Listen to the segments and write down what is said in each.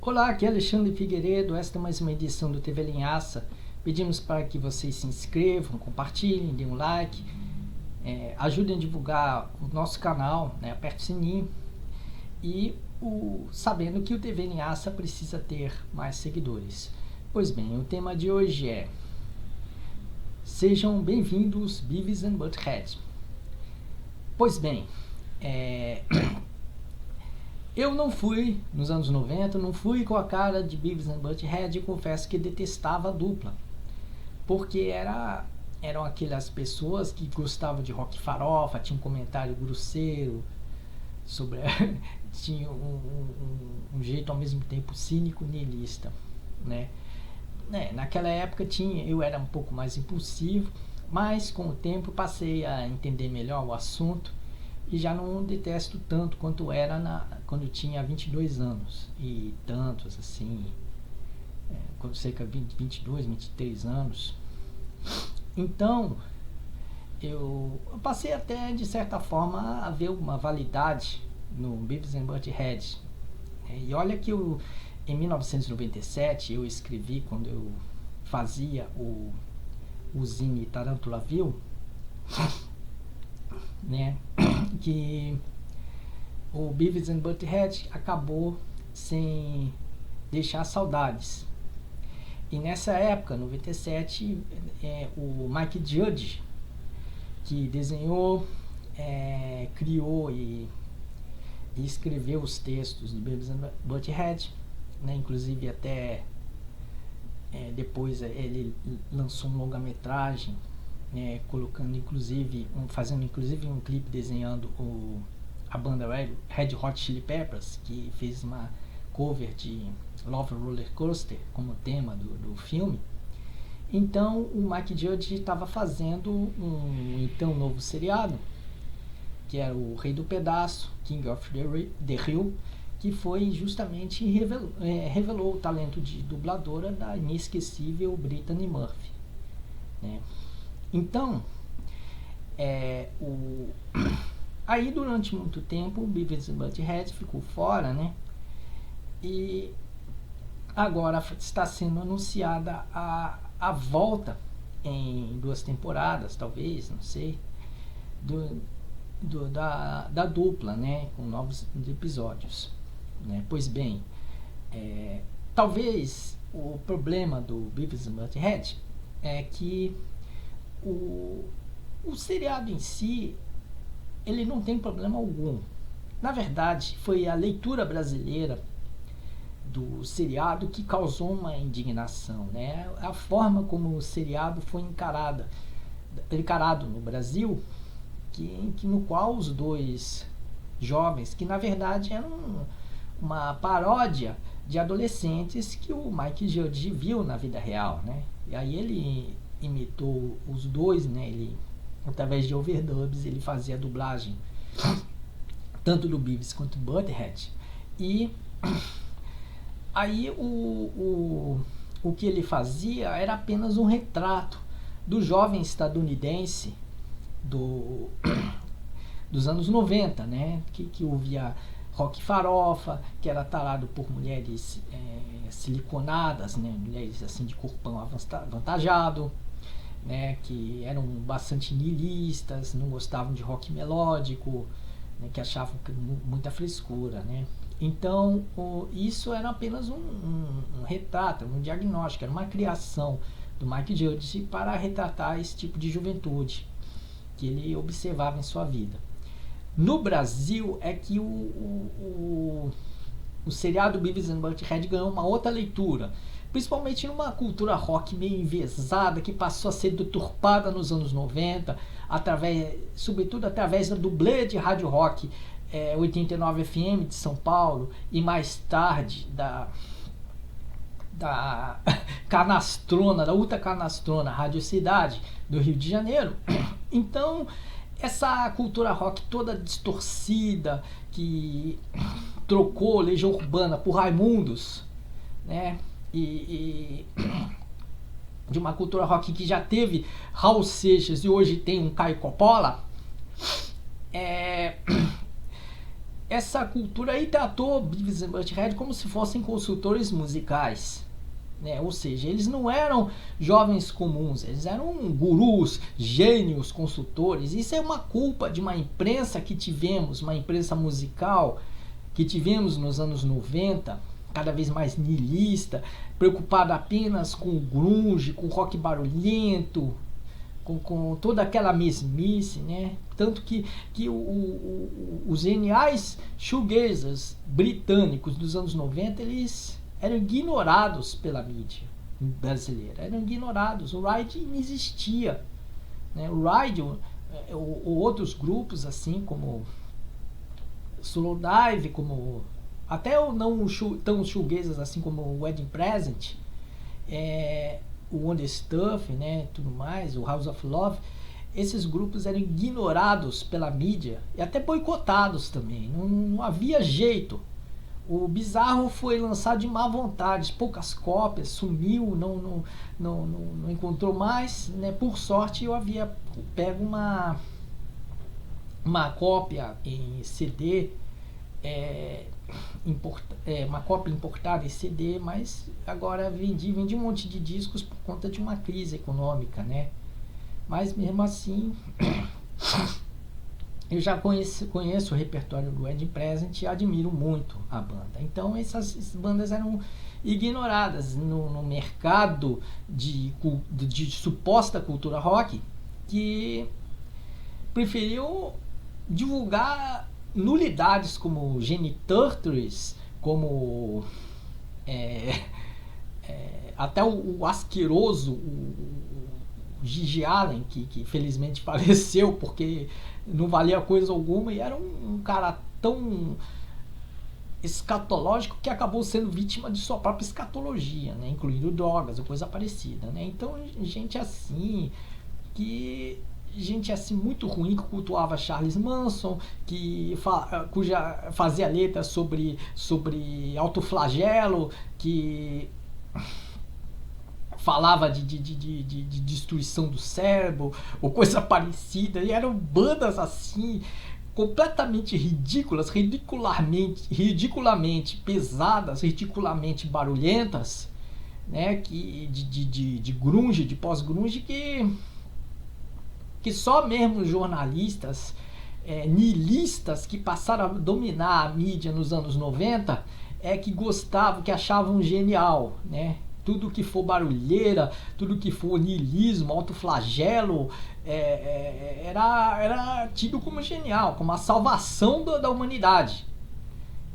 Olá, aqui é Alexandre Figueiredo, esta é mais uma edição do TV Linhaça. Pedimos para que vocês se inscrevam, compartilhem, deem um like, ajudem a divulgar o nosso canal, aperte o sininho e sabendo que o TV Linhaça precisa ter mais seguidores. Pois bem, o tema de hoje é: sejam bem-vindos, Beavis and Butthead. Pois bem, eu não fui, nos anos 90, não fui com a cara de Beavis and Butthead e confesso que detestava a dupla. Porque eram aquelas pessoas que gostavam de rock farofa, tinha um comentário grosseiro, sobre tinha um jeito ao mesmo tempo cínico, niilista, né? Naquela época eu era um pouco mais impulsivo, mas com o tempo passei a entender melhor o assunto e já não detesto tanto quanto era quando eu tinha 22 anos e tantos assim, quando cerca de 22, 23 anos. Então eu passei até de certa forma a ver uma validade no Beavis and Butthead. E olha que em 1997 eu escrevi, quando eu fazia o zine Tarantulaville, né, que o Beavis and Butthead acabou sem deixar saudades. E nessa época, 97, o Mike Judge, que desenhou, criou e escreveu os textos do Beavis and Butthead, né, inclusive até depois ele lançou um longa-metragem, colocando fazendo inclusive um clipe desenhando a banda Red Hot Chili Peppers, que fez uma cover de Love Roller Coaster como tema do filme. Então o Mike Judge estava fazendo um novo seriado, que era o Rei do Pedaço, King of the Hill, que foi justamente revelou o talento de dubladora da inesquecível Brittany Murphy, né? Então aí durante muito tempo o Beavis and Butthead ficou fora, né? E agora está sendo anunciada a volta em 2 temporadas, talvez, não sei, da dupla, né, com novos episódios, né? Pois bem, talvez o problema do Beavis and Butthead é que o seriado em si ele não tem problema algum. Na verdade, foi a leitura brasileira do seriado que causou uma indignação, né? A forma como o seriado foi encarado no Brasil, no qual os dois jovens, que na verdade eram uma paródia de adolescentes que o Mike Judge viu na vida real, né? E aí ele imitou os dois, né? Ele, através de overdubs, ele fazia a dublagem tanto do Beavis quanto do Butthead. E aí o que ele fazia era apenas um retrato do jovem estadunidense dos anos 90, né? Que ouvia rock farofa, que era tarado por mulheres siliconadas, né? Mulheres assim de corpão avantajado, né? Que eram bastante nihilistas, não gostavam de rock melódico, né? Que achavam muita frescura, né? Então isso era apenas um retrato, um diagnóstico, era uma criação do Mike Judge para retratar esse tipo de juventude que ele observava em sua vida. No Brasil é que o seriado Beavis and Butthead ganhou uma outra leitura, principalmente numa cultura rock meio enviesada que passou a ser deturpada nos anos 90, sobretudo através da dublê de rádio rock 89 FM de São Paulo e mais tarde da canastrona, da ultra canastrona Rádio Cidade do Rio de Janeiro. Então essa cultura rock toda distorcida, que trocou Legião Urbana por Raimundos, né? E de uma cultura rock que já teve Raul Seixas e hoje tem um Caio Coppola, essa cultura aí tratou Beavis and Butthead como se fossem consultores musicais, né? Ou seja, eles não eram jovens comuns, eles eram gurus, gênios, consultores. Isso é uma culpa de uma imprensa que tivemos, uma imprensa musical que tivemos nos anos 90, cada vez mais niilista, preocupada apenas com o grunge, com o rock barulhento, com toda aquela mesmice, né? Tanto que os geniais shoegazers britânicos dos anos 90, eles eram ignorados pela mídia brasileira, eram ignorados. O Ride não existia, né? O Ride ou outros grupos assim como Slowdive, como até não tão shoegazers assim como o Wedding Present, o On The Stuff, né, tudo mais, o House of Love. Esses grupos eram ignorados pela mídia e até boicotados também. Não havia jeito. O Bizarro foi lançado de má vontade, poucas cópias, sumiu, não encontrou mais, né? Por sorte eu havia pego uma cópia em CD, uma cópia importada em CD, mas agora vendi um monte de discos por conta de uma crise econômica, né? Mas mesmo assim eu já conheço o repertório do Wedding Present e admiro muito a banda. Então essas bandas eram ignoradas no mercado de suposta cultura rock, que preferiu divulgar nulidades como Geniturtries, como até o asqueroso o Gigi Allen, que felizmente faleceu porque não valia coisa alguma e era um cara tão escatológico que acabou sendo vítima de sua própria escatologia, né? Incluindo drogas ou coisa parecida, né? Então gente assim muito ruim, que cultuava Charles Manson, cuja fazia letras sobre autoflagelo, que falava de destruição do cérebro ou coisa parecida, e eram bandas assim completamente ridículas, ridiculamente pesadas, ridiculamente barulhentas, né, de grunge, de pós-grunge, que só mesmo jornalistas nihilistas que passaram a dominar a mídia nos anos 90 que gostavam, que achavam genial, né? Tudo que for barulheira, tudo que for niilismo, autoflagelo, era tido como genial, como a salvação da humanidade.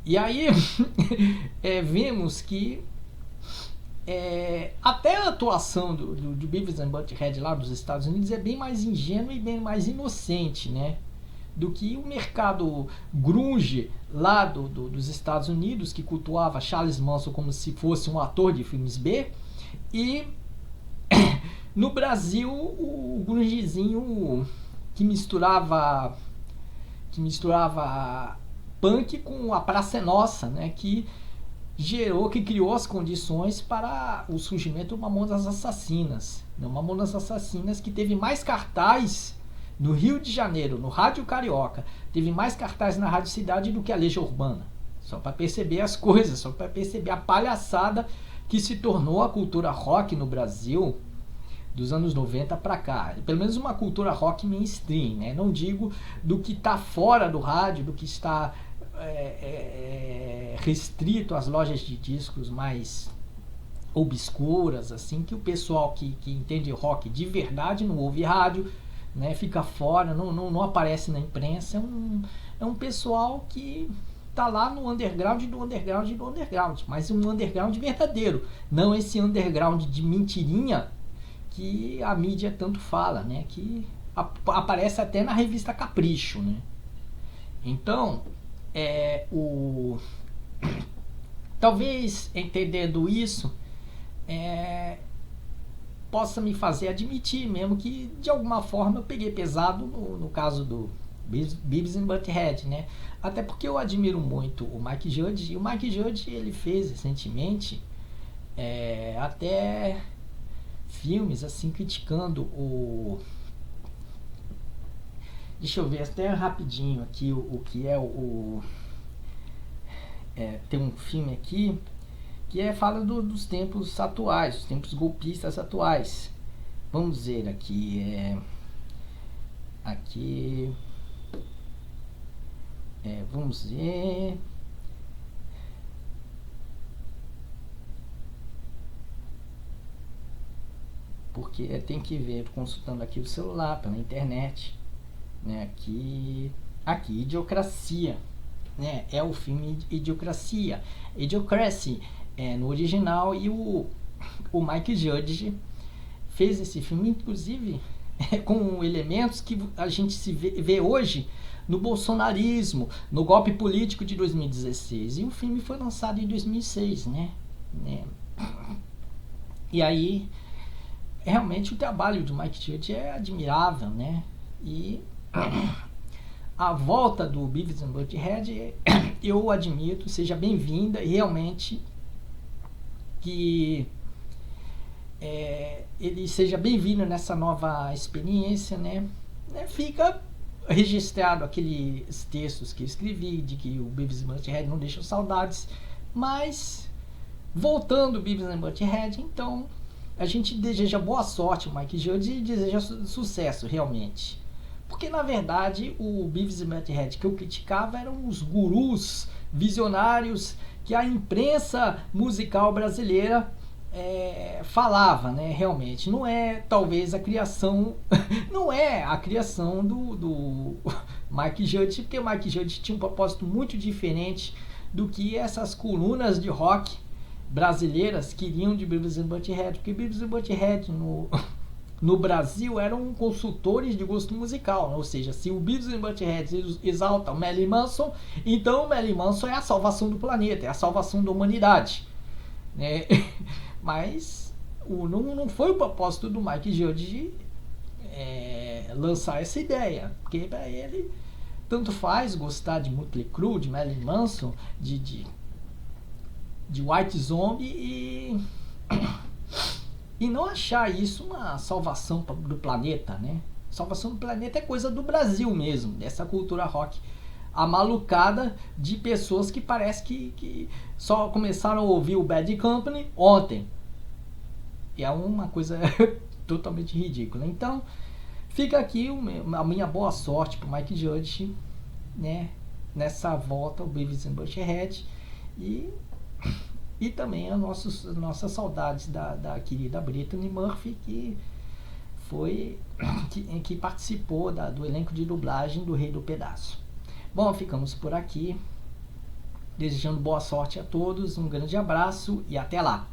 E aí vemos que até a atuação do Beavis and Butthead lá nos Estados Unidos é bem mais ingênua e bem mais inocente, né, do que o mercado grunge lá dos Estados Unidos, que cultuava Charles Manson como se fosse um ator de filmes B, e no Brasil o grungezinho que misturava punk com a Praça é Nossa, né, que criou as condições para o surgimento do Mamonas Assassinas. Mamonas Assassinas, que teve mais cartaz no Rio de Janeiro, no Rádio Carioca, teve mais cartaz na Rádio Cidade do que a Legião Urbana. Só para perceber as coisas, só para perceber a palhaçada que se tornou a cultura rock no Brasil dos anos 90 para cá. Pelo menos uma cultura rock mainstream, né? Não digo do que está fora do rádio, do que está restrito às lojas de discos mais obscuras, assim, que o pessoal que entende rock de verdade não ouve rádio, né, fica fora, não aparece na imprensa. É um pessoal que tá lá no underground do underground do underground, mas um underground verdadeiro, não esse underground de mentirinha que a mídia tanto fala, né, que aparece até na revista Capricho, né. Então talvez entendendo isso possa me fazer admitir mesmo que de alguma forma eu peguei pesado no caso do Beavis and Butthead, né? Até porque eu admiro muito o Mike Judge, e o Mike Judge ele fez recentemente até filmes assim criticando deixa eu ver até rapidinho aqui o que é o tem um filme aqui que fala dos tempos atuais, os tempos golpistas atuais. Vamos ver aqui, vamos ver. Porque tem que ver, consultando aqui o celular, pela internet, né? Aqui, Idiocracia, né? É o filme Idiocracia, Idiocracy, no original, e o Mike Judge fez esse filme, inclusive, com elementos que a gente se vê hoje no bolsonarismo, no golpe político de 2016. E o filme foi lançado em 2006, né? E aí, realmente, o trabalho do Mike Judge é admirável, né? E a volta do Beavis and Butthead, eu admito, seja bem-vinda, e realmente que ele seja bem-vindo nessa nova experiência, né? Fica registrado aqueles textos que eu escrevi, de que o Beavis and Butthead não deixa saudades, mas voltando o Beavis and Butthead, então a gente deseja boa sorte ao Mike Judge e deseja sucesso, realmente. Porque, na verdade, o Beavis and Butthead que eu criticava eram os gurus visionários que a imprensa musical brasileira falava, né? Realmente não é talvez a criação não é a criação do Mike Judge, porque o Mike Judge tinha um propósito muito diferente do que essas colunas de rock brasileiras queriam de Beavis and Butthead, porque Beavis and Butthead no Brasil eram consultores de gosto musical, né? Ou seja, se o Beavis and Butthead exalta o Marilyn Manson, então o Marilyn Manson é a salvação do planeta, é a salvação da humanidade, né? Mas não foi o propósito do Mike Judge lançar essa ideia, porque para ele tanto faz gostar de Mötley Crüe, de Marilyn Manson, de White Zombie e não achar isso uma salvação do planeta, né? Salvação do planeta é coisa do Brasil mesmo, dessa cultura rock amalucada de pessoas que parece que só começaram a ouvir o Bad Company ontem. E é uma coisa totalmente ridícula. Então, fica aqui a minha boa sorte pro Mike Judge, né? Nessa volta ao Beavis and Butthead e também as nossas saudades da querida Brittany Murphy, que participou do elenco de dublagem do Rei do Pedaço. Bom, ficamos por aqui, desejando boa sorte a todos, um grande abraço e até lá!